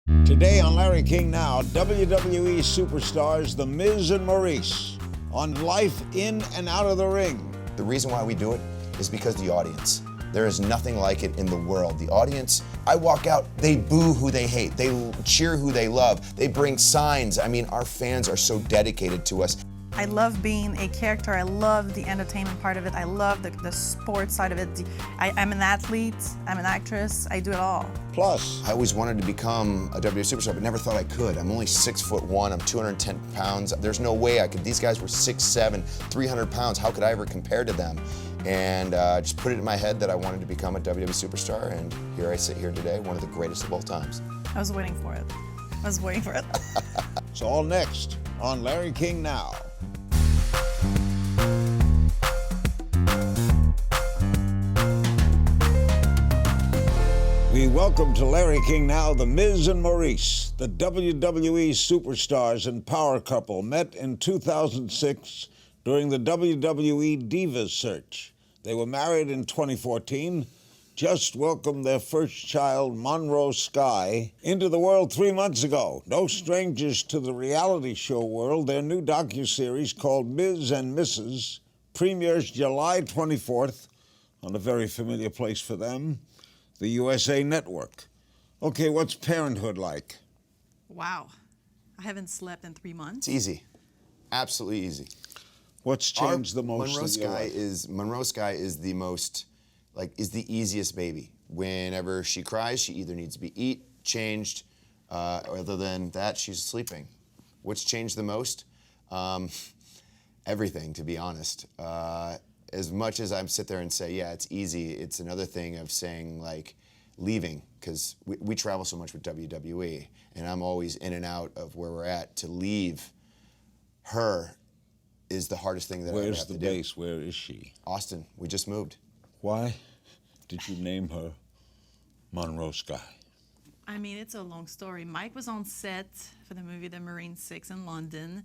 Today on Larry King Now, WWE Superstars, the Miz and Maryse, on life in and out of the ring. The reason why we do it is because the audience. There is nothing like it in the world. The audience, I walk out, they boo who they hate. They cheer who they love. They bring signs. I mean, our fans are so dedicated to us. I love being a character. I love the entertainment part of it. I love the sports side of it. I'm an athlete. I'm an actress. I do it all. Plus, I always wanted to become a WWE superstar, but never thought I could. I'm only 6'1". I'm 210 pounds. There's no way I could. These guys were 6'7", 300 pounds. How could I ever compare to them? And just put it in my head that I wanted to become a WWE superstar, and here I sit here today, one of the greatest of all times. I was waiting for it. I was waiting for it. it's all next on Larry King Now. We welcome to Larry King Now the Miz and Maryse, the WWE Superstars and power couple, met in 2006 during the WWE Divas Search. They were married in 2014, just welcomed their first child, Monroe Sky, into the world 3 months ago. No strangers to the reality show world, their new docu-series called Miz and Mrs. premieres July 24th on a very familiar place for them, the USA Network. Okay, what's Parenthood like? Wow. I haven't slept in 3 months. It's easy, absolutely easy. What's changed the most? Monroe Sky is the most, is the easiest baby. Whenever she cries, she either needs to be changed, other than that, she's sleeping. What's changed the most? Everything, to be honest. As much as I sit there and say, yeah, it's easy, it's another thing of saying, leaving, because we travel so much with WWE, and I'm always in and out of where we're at. To leave her is the hardest thing that I have to do. Where's the base? Where is she? Austin. We just moved. Why did you name her Monroe Sky? I mean, it's a long story. Mike was on set for the movie The Marine 6 in London,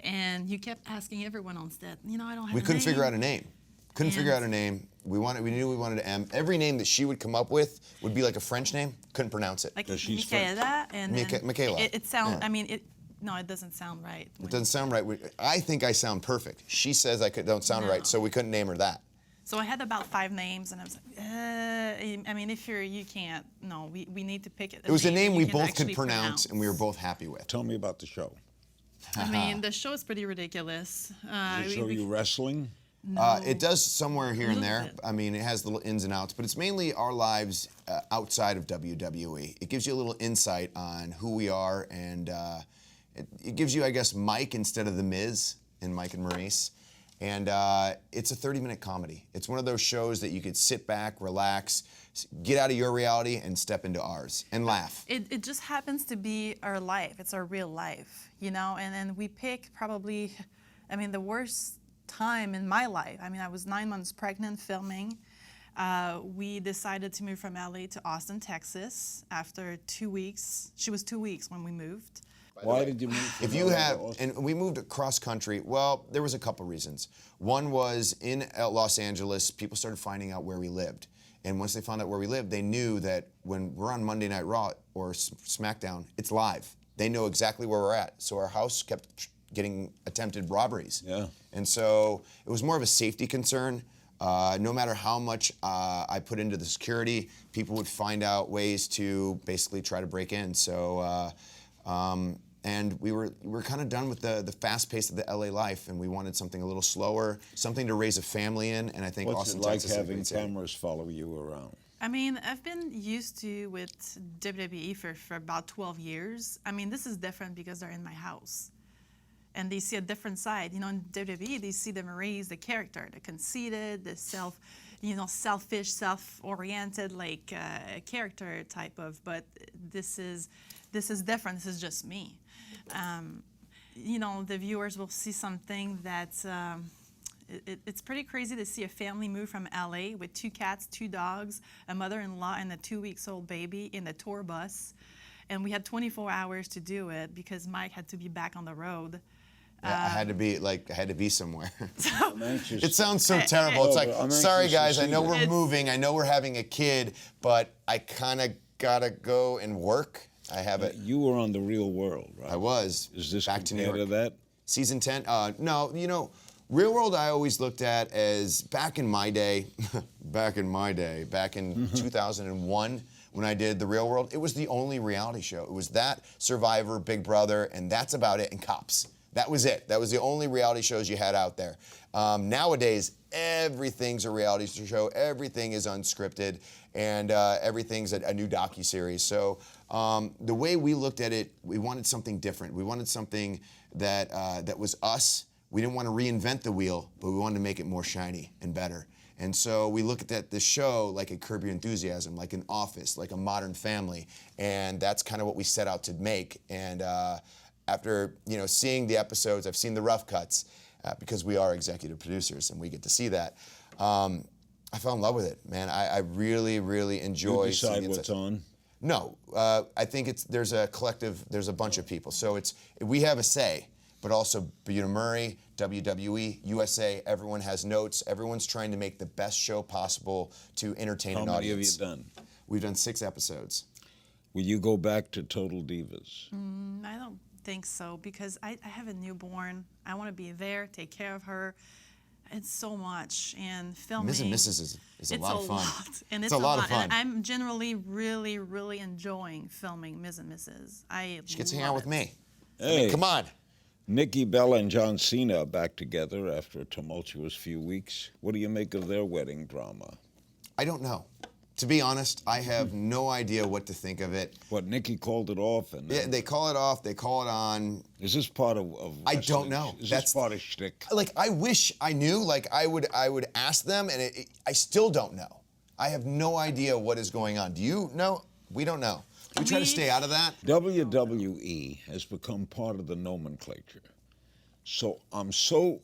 and you kept asking everyone on set, I don't have a name. We couldn't figure out a name. Figure out a name. We knew we wanted to M. Every name that she would come up with would be like a French name. Couldn't pronounce it. Like Michaela and Michaela. It sounds. Yeah. No, it doesn't sound right. It doesn't sound right. I think I sound perfect. She says don't sound right, so we couldn't name her that. So I had about 5 names, and I was like, if you can't, no, we need to pick it. It was a name we both could pronounce, and we were both happy with. Tell me about the show. The show is pretty ridiculous. Does it show you wrestling? No. It does somewhere here and there. It has little ins and outs, but it's mainly our lives outside of WWE. It gives you a little insight on who we are, and it gives you, I guess, Mike instead of The Miz and Mike and Maryse. And it's a 30-minute comedy. It's one of those shows that you could sit back, relax, get out of your reality and step into ours and laugh. It just happens to be our life. It's our real life, and then we pick probably, the worst time in my life. I was 9 months pregnant filming. We decided to move from LA to Austin, Texas after 2 weeks. She was 2 weeks when we moved. Why did you move? And we moved across country. Well, there was a couple reasons. One was in Los Angeles, people started finding out where we lived. And once they found out where we lived, they knew that when we're on Monday Night Raw or SmackDown, it's live. They know exactly where we're at. So our house kept getting attempted robberies. Yeah. And so it was more of a safety concern. No matter how much I put into the security, people would find out ways to basically try to break in. So, and we were kind of done with the fast pace of the LA life, and we wanted something a little slower, something to raise a family in. And I think What's Austin, it like Texas, having cameras follow you around? I've been used to with WWE for about 12 years. This is different because they're in my house. And they see a different side. In WWE, they see the Maryse, the character, the conceited, the selfish, self-oriented, character type of. But this is different. This is just me. The viewers will see something that's. It's pretty crazy to see a family move from LA with 2 cats, 2 dogs, a mother-in-law, and a 2-week-old baby in the tour bus. And we had 24 hours to do it because Mike had to be back on the road. Yeah, I had to be somewhere. It sounds so terrible. It's like, sorry guys, I know we're moving, I know we're having a kid, but I kind of gotta go and work. I have it. You were on The Real World, right? I was. Is this back to New compared York? to that? Season 10? No, you know, Real World I always looked at as back in my day, back in 2001 when I did The Real World, it was the only reality show. It was that, Survivor, Big Brother, and that's about it, and Cops. That was it. That was the only reality shows you had out there. Nowadays, everything's a reality show. Everything is unscripted, and everything's a new docu-series. So the way we looked at it, we wanted something different. We wanted something that that was us. We didn't want to reinvent the wheel, but we wanted to make it more shiny and better. And so we look at the show like a Curb Your Enthusiasm, like an Office, like a Modern Family, and that's kind of what we set out to make. And after seeing the episodes, I've seen the rough cuts because we are executive producers and we get to see that. I fell in love with it, man. I really, really enjoy. You decide what's on? No, I think there's a collective, there's a bunch of people. So we have a say, but also Bill Murray, WWE, USA, everyone has notes. Everyone's trying to make the best show possible to entertain an audience. How many have you done? We've done 6 episodes. Will you go back to Total Divas? I don't think so, because I have a newborn. I want to be there, take care of her. It's so much, and filming. Ms. and Mrs. is a lot of fun. And it's a lot of fun. And I'm generally really, really enjoying filming Ms. and Mrs. She gets to hang out with me. Hey. I mean, come on. Nikki Bella and John Cena are back together after a tumultuous few weeks. What do you make of their wedding drama? I don't know. To be honest, I have no idea what to think of it. What, Nikki called it off? And Yeah, they call it off, they call it on. Is this part of I wrestling? don't know. Is That's this part of shtick? Like, I wish I knew. Like, I would ask them, and I still don't know. I have no idea what is going on. Do you know? We don't know. We try to stay out of that. WWE has become part of the nomenclature. So I'm so...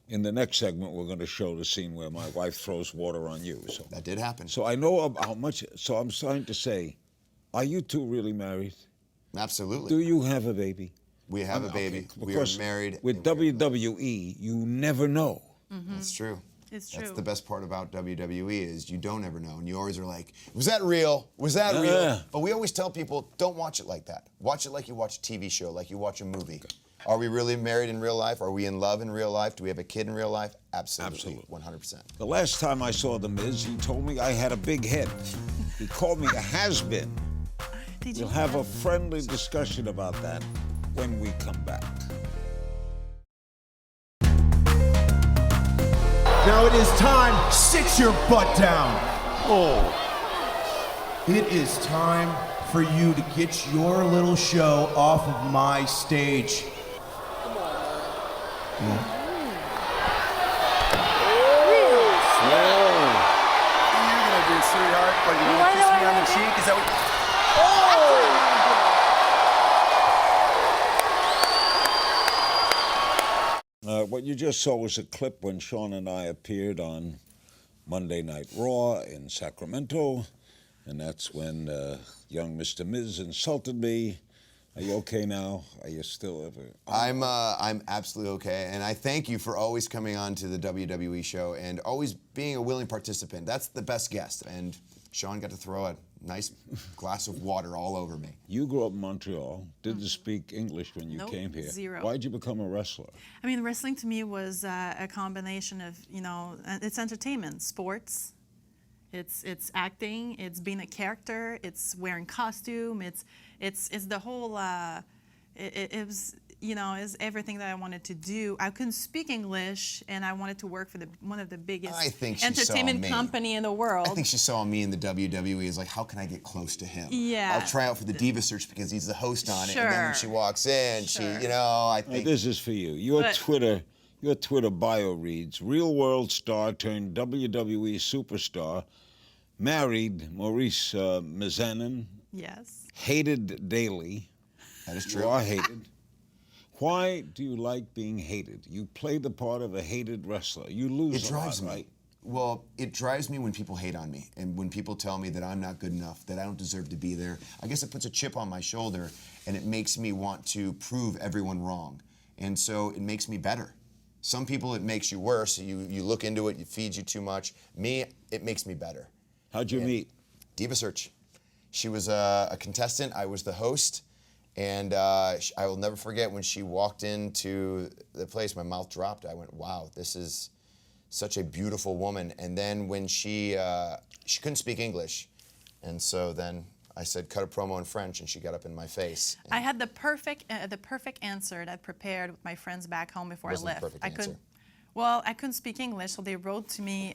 In the next segment, we're going to show the scene where my wife throws water on you. So That did happen. So I know how much... So I'm starting to say, are you two really married? Absolutely. Do you have a baby? We have a baby. Okay, We are married. With WWE, you never know. That's true. It's true. That's the best part about WWE is you don't ever know. And you always are like, was that real? Was that Yeah. real? But we always tell people, don't watch it like that. Watch it like you watch a TV show, like you watch a movie. Are we really married in real life? Are we in love in real life? Do we have a kid in real life? Absolutely. 100%. The last time I saw The Miz, he told me I had a big head. He called me a has-been. We'll have a friendly discussion about that when we come back. Now it is time. Sit your butt down. Oh. It is time for you to get your little show off of my stage. Come on, man. Yeah. What are you gonna do, sweetheart? What, you wanna kiss me on the cheek? Is that what... What you just saw was a clip when Sean and I appeared on Monday Night Raw in Sacramento, and that's when young Mr. Miz insulted me. Are you okay now? Are you still ever? I'm absolutely okay, and I thank you for always coming on to the WWE show and always being a willing participant. That's the best guest, and Sean got to throw a nice glass of water all over me. You grew up in Montreal, didn't speak English when you Nope, came here. zero. Why'd you become a wrestler? I mean, wrestling to me was a combination of, it's entertainment, sports, it's acting, it's being a character, it's wearing costume, it's the whole, it was, is everything that I wanted to do. I couldn't speak English, and I wanted to work for one of the biggest I think she entertainment saw me. company in the world. I think she saw me in the WWE as like, how can I get close to him? Yeah. I'll try out for the Diva Search because he's the host on it. And then when she Sure. walks in, Sure. I Now, think. this is for you. Your Twitter bio reads, real world star turned WWE superstar, married Maurice Mizanin, Yes. hated daily. That is You true. are hated. Why do you like being hated? You play the part of a hated wrestler. You lose It a lot, drives me. right? Well, it drives me when people hate on me and when people tell me that I'm not good enough, that I don't deserve to be there. I guess it puts a chip on my shoulder and it makes me want to prove everyone wrong. And so it makes me better. Some people it makes you worse. You look into it, it feeds you too much. Me, it makes me better. How'd you meet? Diva Search. She was a contestant. I was the host. And I will never forget when she walked into the place, my mouth dropped. I went, wow, this is such a beautiful woman. And then when she couldn't speak English. And so then I said, cut a promo in French, and she got up in my face. I had the perfect answer that I prepared with my friends back home before I Wasn't the left. perfect answer. I couldn't speak English, so they wrote to me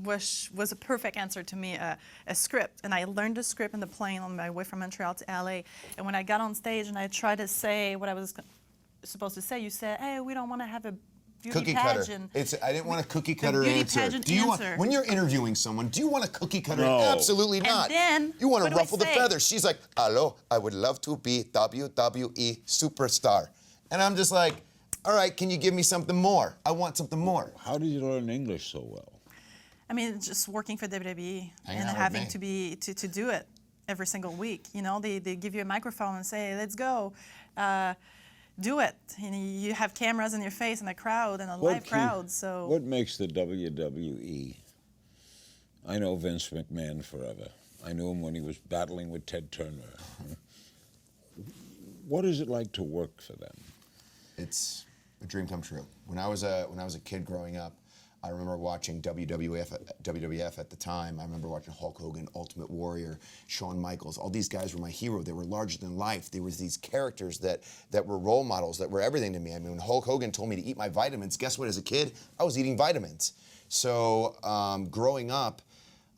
was a perfect answer to me, a script. And I learned the script in the plane on my way from Montreal to LA. And when I got on stage and I tried to say what I was supposed to say, you said, hey, we don't want to have a beauty Cookie pageant. cutter. I didn't want a cookie cutter beauty answer. pageant Do you want, answer. when you're interviewing someone, do you want a cookie cutter? No. Absolutely not. then, you want what to do I ruffle the say? feathers. She's like, hello, I would love to be WWE Superstar. And I'm just like, all right, can you give me something more? I want something more. How did you learn English so well? I mean, just working for WWE Hanging and out with having me. to do it every single week. You know, they give you a microphone and say, let's go. Do it. You have cameras in your face and a crowd and a live crowd. So what makes the WWE? I know Vince McMahon forever. I knew him when he was battling with Ted Turner. What is it like to work for them? It's a dream come true. When I was a kid growing up, I remember watching WWF at the time. I remember watching Hulk Hogan, Ultimate Warrior, Shawn Michaels. All these guys were my hero. They were larger than life. There was these characters that were role models, that were everything to me. I mean, when Hulk Hogan told me to eat my vitamins, guess what? As a kid, I was eating vitamins. So growing up,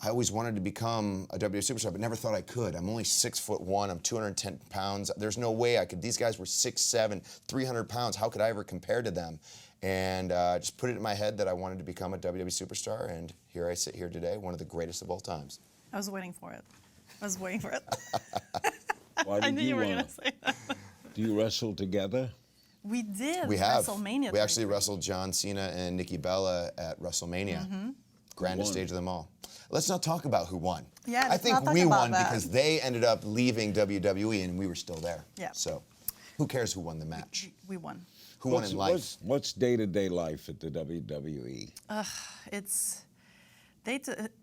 I always wanted to become a WWE superstar, but never thought I could. I'm only 6'1". I'm 210 pounds. There's no way I could. These guys were 6'7", 300 pounds. How could I ever compare to them? And just put it in my head that I wanted to become a WWE superstar, and here I sit here today, one of the greatest of all times. I was waiting for it. I was waiting for it. Why did I knew you were wanna- going to say that. Do you wrestle together? We did. We have. WrestleMania. We actually wrestled John Cena and Nikki Bella at WrestleMania. Grandest won? stage of them all. Let's not talk about who won. Yeah, I let's think not talk we about won that. because they ended up leaving WWE and we were still there. Yeah. So who cares who won the match? We won. Who won in life? What's day-to-day life at the WWE?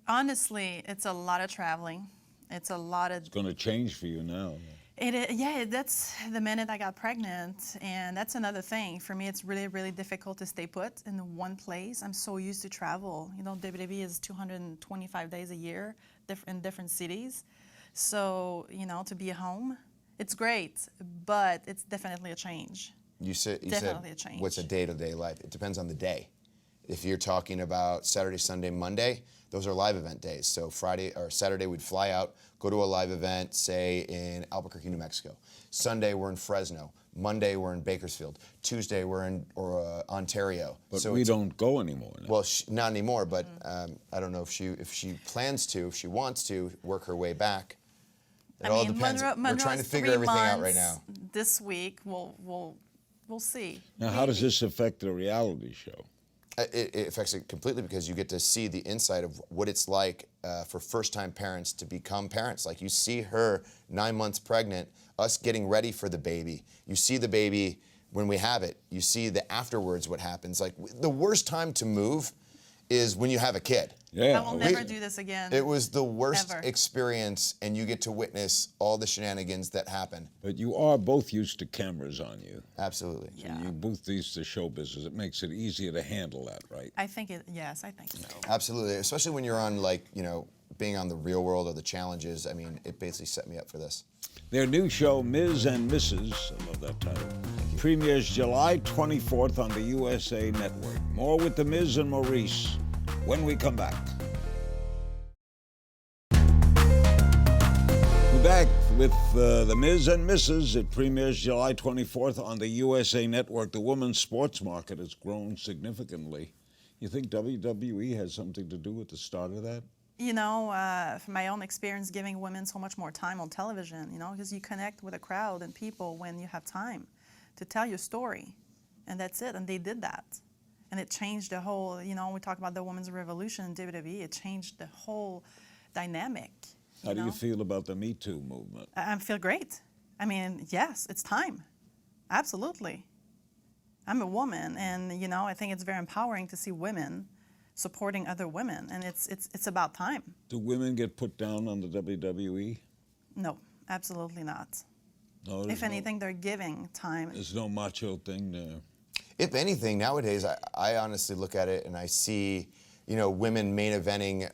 Honestly, it's a lot of traveling. It's a lot of It's going to change for you now. Yeah, that's the minute I got pregnant, and that's another thing. For me, it's really, really difficult to stay put in one place. I'm so used to travel. You know, WWE is 225 days a year in different cities. So, you know, to be at home, it's great, but it's definitely a change. You said Definitely a change. what's a day-to-day life? It depends on the day. If you're talking about Saturday, Sunday, Monday, those are live event days. So Friday or Saturday, we'd fly out, go to a live event, say in Albuquerque, New Mexico. Sunday, we're in Fresno. Monday, we're in Bakersfield. Tuesday, we're in Ontario. But so we it's- don't go anymore now. Well, not anymore. But I don't know if she plans to, if she wants to, work her way back. It all depends. We're trying to figure everything out right now. This week, we'll see. Now, how does this affect the reality show? It affects it completely because you get to see the inside of what it's like for first-time parents to become parents. Like you see her 9 months pregnant, us getting ready for the baby. You see the baby when we have it. You see the afterwards what happens. Like the worst time to move is when you have a kid. Yeah. I will never do this again. It was the worst Ever. experience, and you get to witness all the shenanigans that happen. But you are both used to cameras on you. Absolutely. Yeah. You both used to show business. It makes it easier to handle that, right? Yes, I think so. Absolutely, especially when you're on, like, you know, being on the Real World or the Challenges. I mean, it basically set me up for this. Their new show, Ms. and Mrs., I love that title, premieres July 24th on the USA Network. More with the Miz and Maryse when we come back. We're back with the Miz and Mrs. It premieres July 24th on the USA Network. The women's sports market has grown significantly. You think WWE has something to do with the start of that? You know, from my own experience, giving women so much more time on television, you know, because you connect with a crowd and people when you have time to tell your story. And that's it. And they did that. And it changed the whole, you know, we talk about the women's revolution in WWE, it changed the whole dynamic. How do you know? feel about the Me Too movement? I feel great. I mean, yes, it's time. Absolutely. I'm a woman, and, you know, I think it's very empowering to see women supporting other women, and it's about time. Do women get put down on the WWE? No, absolutely not. No, If anything, they're giving time. there's no macho thing there. If anything, nowadays, I honestly look at it and I see, women main eventing,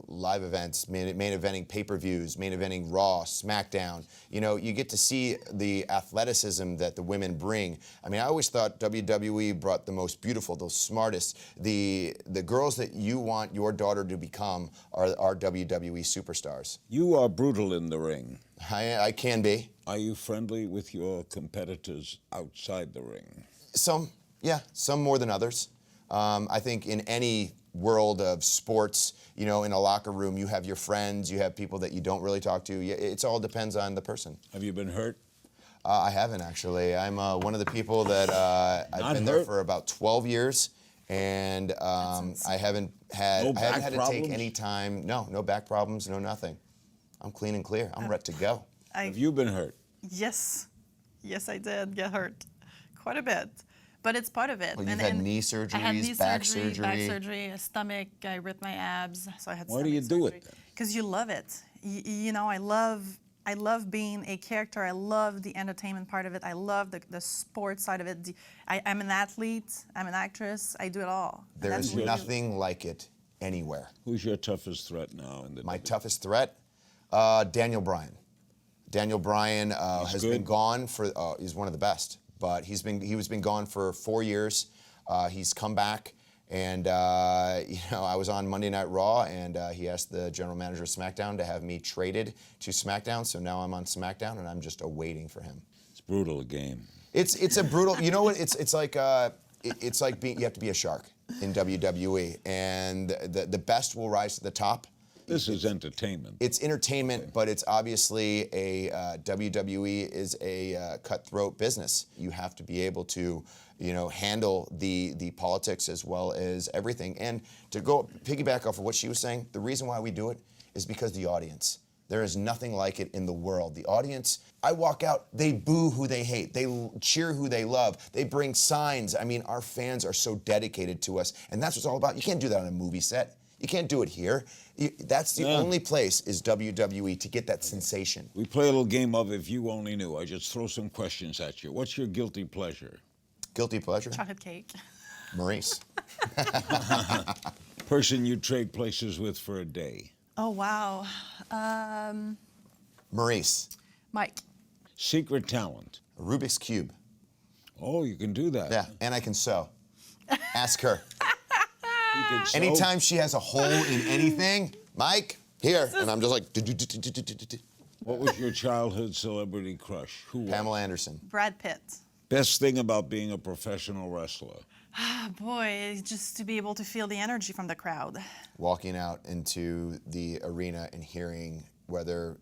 live events, main eventing pay-per-views, main eventing Raw, SmackDown. You get to see the athleticism that the women bring. I mean, I always thought WWE brought the most beautiful, the smartest, the girls that you want your daughter to become are WWE superstars. You are brutal in the ring. I can be. Are you friendly with your competitors outside the ring? Some more than others. I think in any world of sports, in a locker room, you have your friends, you have people that you don't really talk to. It all depends on the person. Have you been hurt? I haven't, actually. I'm one of the people that I've been there for about 12 years, and I haven't had to take any time. No back problems, no nothing. I'm clean and clear. I'm ready to go. Have you been hurt? Yes. Yes, I did get hurt quite a bit. But it's part of it. Well, you've had knee surgeries, I had knee back back surgery, a stomach. I ripped my abs, so I had. Why do you do it then? Because you love it. I love being a character. I love the entertainment part of it. I love the sports side of it. I'm an athlete. I'm an actress. I do it all. And There that's is really- nothing like it anywhere. Who's your toughest threat now? My toughest threat, Daniel Bryan. Daniel Bryan has been good. gone for. He's one of the best, but he was been gone for 4 years. He's come back, and I was on Monday Night Raw, and he asked the general manager of SmackDown to have me traded to SmackDown. So now I'm on SmackDown, and I'm just awaiting for him. It's brutal, a game. It's a brutal. You know what? It's like being. You have to be a shark in WWE, and the best will rise to the top. This is entertainment. It's entertainment, but it's obviously WWE is a cutthroat business. You have to be able to, handle the politics as well as everything. And to go piggyback off of what she was saying, the reason why we do it is because the audience. There is nothing like it in the world. The audience, I walk out, they boo who they hate. They cheer who they love. They bring signs. I mean, our fans are so dedicated to us, and that's what it's all about. You can't do that on a movie set. You can't do it here. That's the only place is WWE to get that sensation. We play a little game of If You Only Knew. I just throw some questions at you. What's your guilty pleasure? Guilty pleasure? chocolate cake. Maryse. Person you trade places with for a day? Oh wow, Maryse. Mike. Secret talent? A Rubik's Cube. Oh, you can do that. Yeah, and I can sew. Ask her. You can sew. Anytime she has a hole in anything, Mike, here. And I'm just like, What was your childhood celebrity crush? Who was? Pamela Anderson. Brad Pitt. Best thing about being a professional wrestler? Boy, just to be able to feel the energy from the crowd. Walking out into the arena and hearing whether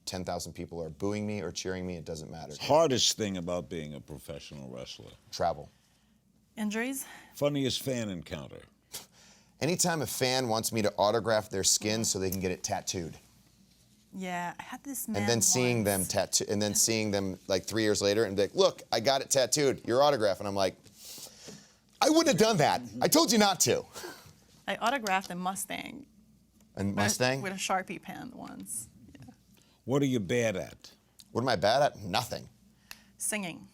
10,000 people are booing me or cheering me, it doesn't matter. Hardest thing about being a professional wrestler? Travel. Injuries? Funniest fan encounter? Anytime a fan wants me to autograph their skin so they can get it tattooed, Yeah, I had this man and then seeing them once. tattoo, and then seeing them like 3 years later and be like, "Look, I got it tattooed. Your autograph," and I'm like, "I wouldn't have done that. I told you not to." I autographed a Mustang. And Mustang. With a Sharpie pen once. Yeah. What are you bad at? What am I bad at? Nothing. Singing.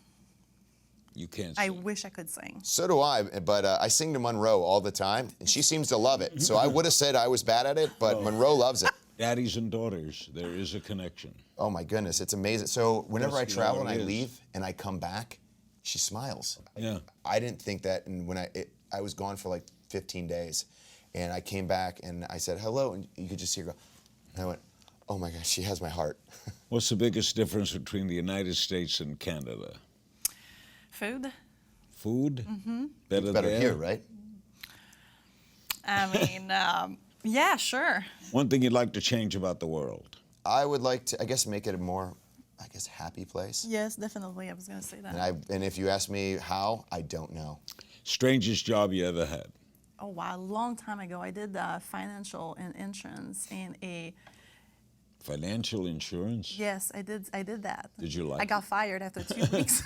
You can't I sing. wish I could sing. So do I, but I sing to Monroe all the time, and she seems to love it. So I would have said I was bad at it, but Monroe loves it. Daddies and daughters, there is a connection. Oh my goodness, it's amazing. So whenever I Yes, you travel know and it I is. leave and I come back, she smiles. Yeah. I didn't think that, and when I was gone for like 15 days, and I came back and I said hello, and you could just see her go. And I went, oh my gosh, she has my heart. What's the biggest difference between the United States and Canada? Food? Food? Mm-hmm. Better Better there? here, right? I mean, yeah, sure. One thing you'd like to change about the world? I would like to, I guess, make it a more, happy place. Yes, definitely. I was going to say that. And if you ask me how, I don't know. Strangest job you ever had? Oh, wow. A long time ago, I did financial and insurance in a... Financial insurance? Yes, I did that. Did you like I got fired after 2 weeks.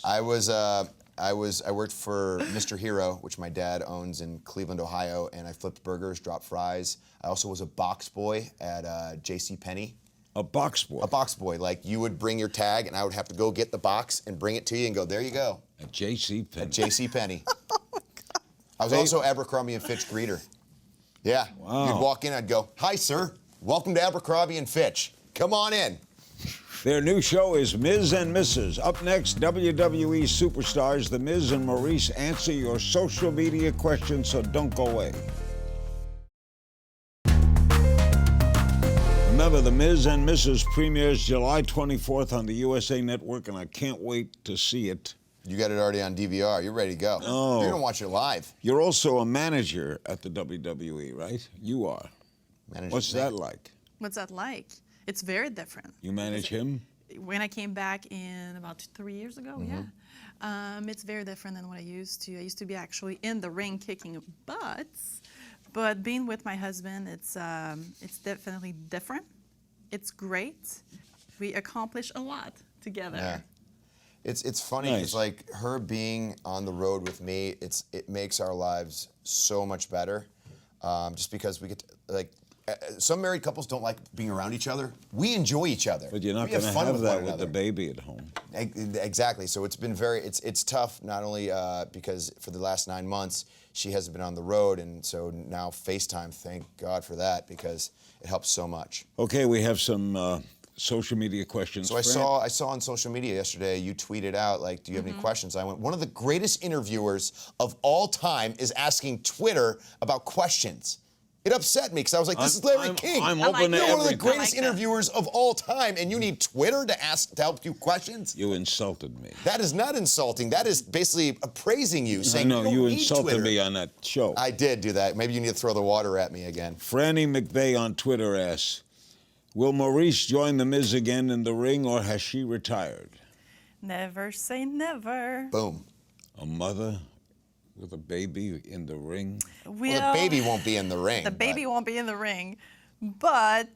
I worked for Mr. Hero, which my dad owns in Cleveland, Ohio, and I flipped burgers, dropped fries. I also was a box boy at J.C. Penney. A box boy. A box boy. Like, you would bring your tag, and I would have to go get the box and bring it to you and go, there you go. At J.C. Penney. At J.C. Penney. I was also Abercrombie and Fitch greeter. Yeah. Wow. You'd walk in, I'd go, hi, sir. Welcome to Abercrombie and Fitch. Come on in. Their new show is Miz and Mrs. Up next, WWE Superstars, The Miz and Maryse answer your social media questions, so don't go away. Remember, The Miz and Mrs. premieres July 24th on the USA Network, and I can't wait to see it. You got it already on DVR. You're ready to go. Oh. You're going to watch it live. You're also a manager at the WWE, right? You are. What's that like? What's that like? It's very different. You manage him? When I came back in about 3 years ago, yeah. It's very different than what I used to. I used to be actually in the ring kicking butts, but being with my husband, it's definitely different. It's great. We accomplish a lot together. Yeah. It's funny. Nice. It's like her being on the road with me. It makes our lives so much better, just because we get to, like. Some married couples don't like being around each other. We enjoy each other. But you're not We have going to fun have with that one with the another. baby at home. Exactly. So it's been it's tough, not only because for the last 9 months she hasn't been on the road, and so now FaceTime, thank God for that, because it helps so much. Okay, we have some social media questions. So I saw on social media yesterday, you tweeted out, like, do you have any questions? I went, one of the greatest interviewers of all time is asking Twitter about questions. It upset me because I was like, this is Larry King. I'm open to You're one of the everything. greatest interviewers of all time, and you need Twitter to help you questions? You insulted me. That is not insulting. That is basically appraising you, I saying know, you don't you need insulted Twitter. me on that show. I did do that. Maybe you need to throw the water at me again. Franny McVeigh on Twitter asks, will Maryse join The Miz again in the ring, or has she retired? Never say never. Boom. A mother with a baby in the ring? Well, the baby won't be in the ring. The baby won't be in the ring, but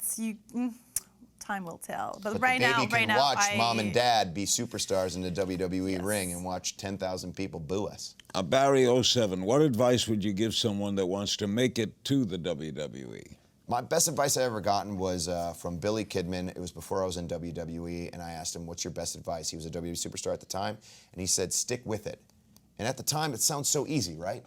time will tell. But right the now, baby can watch I, mom and dad be superstars in the WWE ring and watch 10,000 people boo us. Barry07, what advice would you give someone that wants to make it to the WWE? My best advice I ever gotten was from Billy Kidman. It was before I was in WWE, and I asked him, what's your best advice? He was a WWE superstar at the time, and he said, stick with it. And at the time, it sounds so easy, right?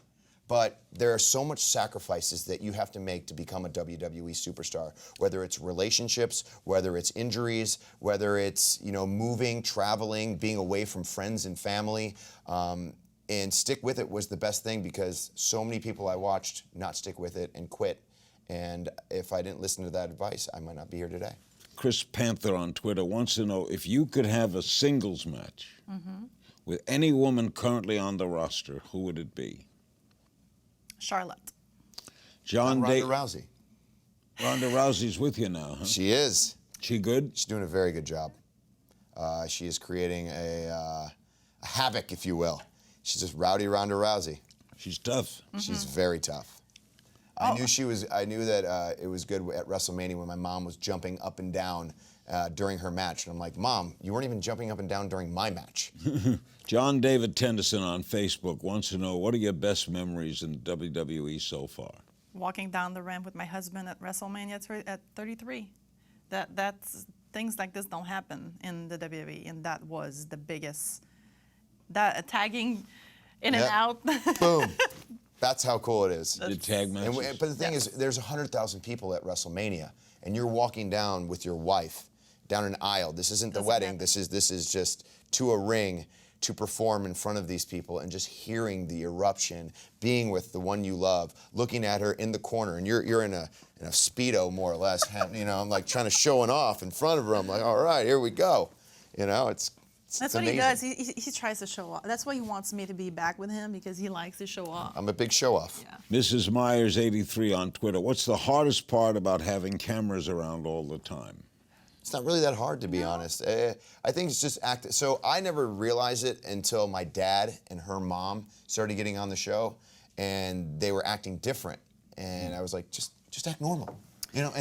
But there are so much sacrifices that you have to make to become a WWE superstar, whether it's relationships, whether it's injuries, whether it's, moving, traveling, being away from friends and family. And stick with it was the best thing, because so many people I watched not stick with it and quit. And if I didn't listen to that advice, I might not be here today. Chris Panther on Twitter wants to know if you could have a singles match with any woman currently on the roster, who would it be? Charlotte. John Ronda Rousey. Ronda Rousey's with you now, huh? She is. She good? She's doing a very good job. She is creating a havoc, if you will. She's just rowdy Ronda Rousey. She's tough. She's very tough. I knew that it was good at WrestleMania when my mom was jumping up and down during her match. And I'm like, Mom, you weren't even jumping up and down during my match. John David Tennyson on Facebook wants to know, what are your best memories in WWE so far? Walking down the ramp with my husband at WrestleMania at 33. That's things like this don't happen in the WWE, and that was the biggest. That tagging in and out. Boom. That's how cool it is. The tag matches? But the thing is, there's 100,000 people at WrestleMania, and you're walking down with your wife down an aisle. This isn't the wedding. This is just to a ring to perform in front of these people, and just hearing the eruption, being with the one you love, looking at her in the corner, and you're in a Speedo more or less. I'm like trying to show it off in front of her. I'm like, all right, here we go. It's That's what amazing. he does. He tries to show off. That's why he wants me to be back with him, because he likes to show off. I'm a big show-off. Yeah. Mrs. Myers 83 on Twitter, what's the hardest part about having cameras around all the time? It's not really that hard, to be honest. I think it's just acting. So I never realized it until my dad and her mom started getting on the show, and they were acting different. And I was like, just act normal, and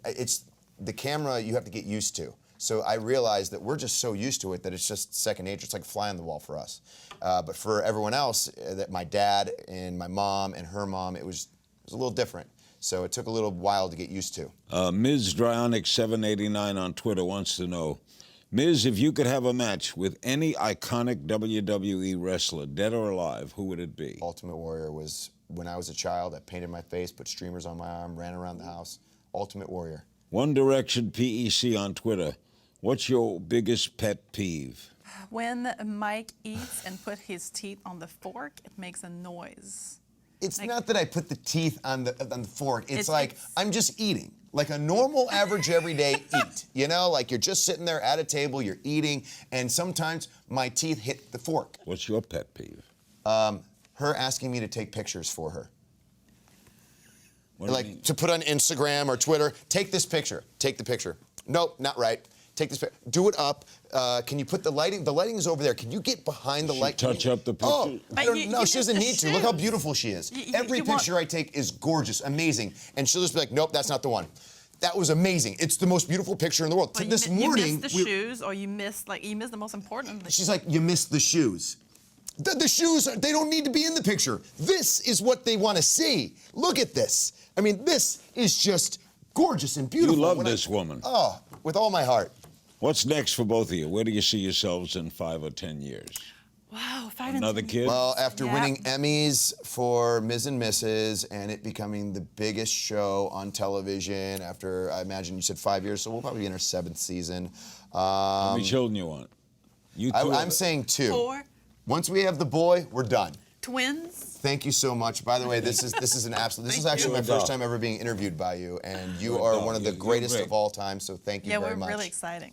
it's the camera you have to get used to. So I realized that we're just so used to it that it's just second nature. It's like a fly on the wall for us. But for everyone else, that my dad and my mom and her mom, it was a little different. So it took a little while to get used to. Ms. Dryonic789 on Twitter wants to know, Miz, if you could have a match with any iconic WWE wrestler, dead or alive, who would it be? Ultimate Warrior was, when I was a child, I painted my face, put streamers on my arm, ran around the house. Ultimate Warrior. One Direction PEC on Twitter, what's your biggest pet peeve? When Mike eats and put his teeth on the fork, it makes a noise. It's not that I put the teeth on the fork. It's like I'm just eating. Like a normal, average, everyday eat. You know, like you're just sitting there at a table, you're eating, and sometimes my teeth hit the fork. What's your pet peeve? Her asking me to take pictures for her. What do you Like mean? to put on Instagram or Twitter. Take this picture. Take the picture. Nope, not right. Take this picture. Do it up. Can you put the lighting? The lighting is over there. Can you get behind the light? touch up the picture? Oh, But no, you she doesn't need to. Look how beautiful she is. Every picture I take is gorgeous, amazing. And she'll just be like, nope, that's not the one. That was amazing. It's the most beautiful picture in the world. But This you morning, missed the shoes, or you missed the most important. she's like, you missed the shoes. The shoes, they don't need to be in the picture. This is what they want to see. Look at this. I mean, this is just gorgeous and beautiful. You love When this woman. Oh, with all my heart. What's next for both of you? Where do you see yourselves in 5 or 10 years? Wow, Another kid? Well, after Yeah. winning Emmys for Ms. and Mrs. and it becoming the biggest show on television after, I imagine you said 5 years, so we'll probably be in our 7th season. How many children you want? You two I'm saying 2. 4 Once we have the boy, we're done. twins. Thank you so much. By the way, this is an absolute. This is Thank actually you. my first time ever being interviewed by you, and you You're a are dog. one of the You're greatest great. of all time. So thank you Yeah, very we're much. really exciting.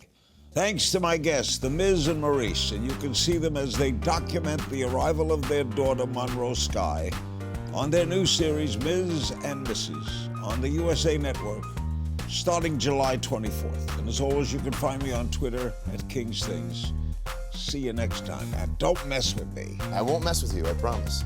Thanks to my guests, the Miz and Maryse, and you can see them as they document the arrival of their daughter, Monroe Sky, on their new series, Miz and Mrs., on the USA Network, starting July 24th. And as always, you can find me on Twitter at King's Things. See you next time, and don't mess with me. I won't mess with you. I promise.